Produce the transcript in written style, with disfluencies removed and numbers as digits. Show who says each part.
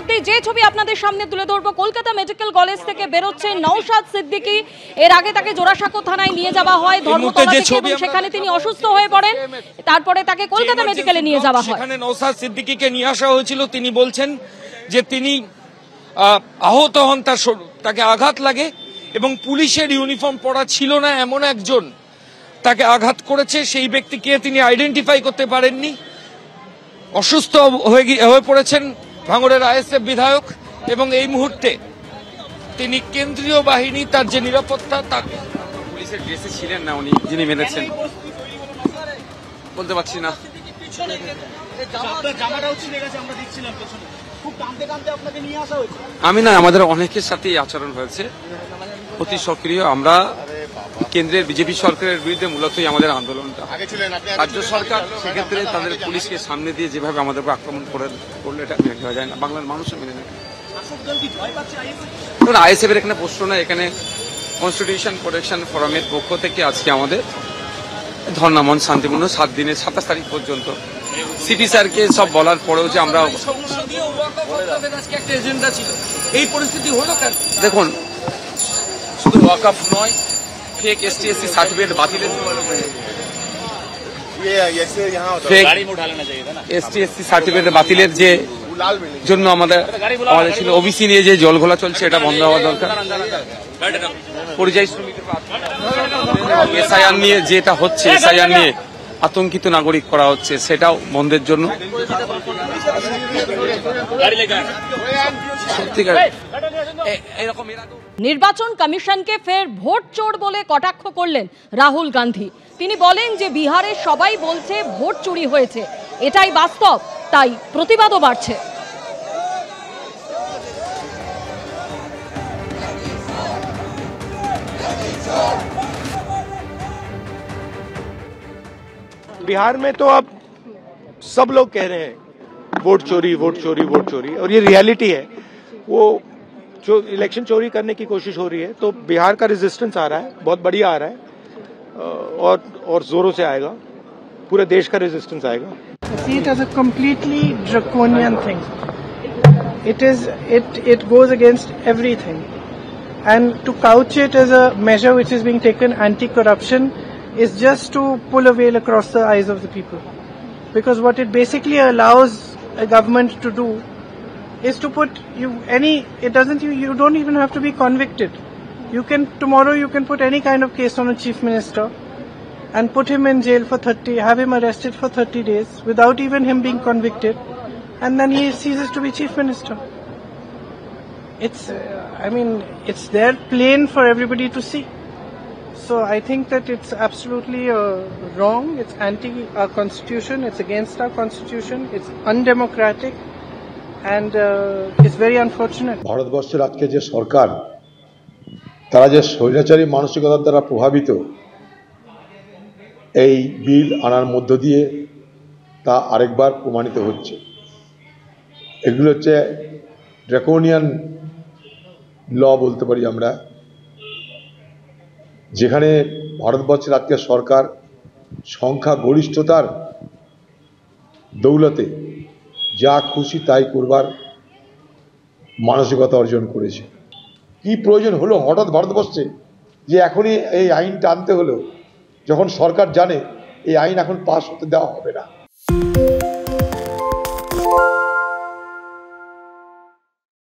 Speaker 1: ইতিমধ্যে যে ছবি আপনাদের সামনে তুলে ধরবো, কলকাতা মেডিকেল কলেজ থেকে বেরোচ্ছে নওশাদ সিদ্দিকী। এর আগে তাকে জোড়াসাঁকো থানায় নিয়ে যাওয়া হয় ধর্মতলা থেকে, এবং সেখানে তিনি অসুস্থ হয়ে পড়েন। তারপরে তাকে কলকাতা মেডিকেলে নিয়ে যাওয়া হয়।
Speaker 2: সেখানে নওশাদ সিদ্দিকীকে নিয়ে আসা হয়েছিল। তিনি বলছেন যে তিনি আহত হন, তাকে আঘাত লাগে এবং পুলিশের ইউনিফর্ম পরা ছিল না এমন একজন তাকে আঘাত করেছে। সেই ব্যক্তিকে তিনি আইডেন্টিফাই করতে পারেননি। অসুস্থ হয়ে পড়েছেন ভাঙড়ের আইএসএফ বিধায়ক, এবং এই মুহূর্তে তিনি কেন্দ্রীয় বাহিনী তার যে নিরাপত্তা, তাকে
Speaker 3: পুলিশের ড্রেসে ছিলেন না উনি, যিনি মেরেছেন। বলতে পারছি না। আমি না, আমাদের অনেকের সাথেই আচরণ হয়েছে অতি সক্রিয়। আমরা কেন্দ্রের বিজেপি সরকারের বিরুদ্ধে মূলতই আমাদের আন্দোলনটা। রাজ্য সরকার সেক্ষেত্রে তাদের পুলিশকে সামনে দিয়ে যেভাবে আমাদের উপর আক্রমণ করলে এটা মেনে নেওয়া যায় না, বাংলার মানুষও মেনে নেয়। আইএসএফ এর এখানে প্রশ্ন না, এখানে কনস্টিটিউশন প্রোটেকশন ফোরামের পক্ষ থেকে আজকে আমাদের ধর্নামন শান্তিপূর্ণ 7 দিনের 27 তারিখ পর্যন্ত। সিপি স্যারকে সব বলার পরেও যে আমরা
Speaker 2: এই পরিস্থিতি হলো কেন?
Speaker 3: দেখুন, শুধু ওয়াকফ নয়, ফেক এসটি/এসসি সার্টিফিকেট বাতিলের এসটি/এসসি সার্টিফিকেট বাতিলের যে জন্য আমাদের ছিল ওবিসি নিয়ে যে জলঘোলা চলছে, এটা বন্ধ হওয়া দরকার। পরিযায়ী শ্রমিকদের এসআইআর নিয়ে যেটা হচ্ছে, এসআইআর নিয়ে আতঙ্কিত নাগরিক করা হচ্ছে, সেটাও বন্ধের জন্য।
Speaker 1: নির্বাচন কমিশনকে ফের ভোট চোর বলে কটাক্ষ করলেন রাহুল গান্ধী। তিনি বলেন যে বিহারে সবাই বলছে ভোট চুরি হয়েছে, এটাই বাস্তব, তাই প্রতিবাদও বাড়ছে।
Speaker 4: बिहार में तो अब सब लोग कह रहे हैं वोट चोरी, वोट चोरी, वोट चोरी, और ये रियलिटी है। वो जो इलेक्शन चोरी करने की कोशिश हो रही है, तो बिहार का रेजिस्टेंस आ रहा है, बहुत बढ़िया आ रहा है, और जोरों से आएगा। पूरे देश का रेजिस्टेंस आएगा।
Speaker 5: See it as a completely draconian thing. It goes against everything, and to couch it as a measure which is being taken anti-corruption is just to pull a veil across the eyes of the people, because what it basically allows a government to do is to put you don't even have to be convicted. Tomorrow you can put any kind of case on a chief minister and put him in jail for have him arrested for 30 days without even him being convicted, and then he ceases to be chief minister. It's there plain for everybody to see. So I think that it's absolutely wrong. It's anti our constitution. It's against our constitution. It's undemocratic, and it's very unfortunate.
Speaker 6: ভারতবর্ষের আজকে যে সরকার, তারা যে স্বৈরাচারী মানসিকতার দ্বারা প্রভাবিত, এই বিল আনার মধ্য দিয়ে তা আরেকবার প্রমাণিত হচ্ছে। এগুলো হচ্ছে ড্রাকোনিয়ান ল বলতে পারি আমরা, যেখানে ভারতবর্ষের আজকে সরকার সংখ্যা গরিষ্ঠতার দৌলতে যা খুশি তাই করবার মানসিকতা অর্জন করেছে। কি প্রয়োজন হলো হঠাৎ ভারতবর্ষে যে এখনই এই আইনটা আনতে হলো, যখন সরকার জানে এই আইন এখন পাস হতে দেওয়া হবে না।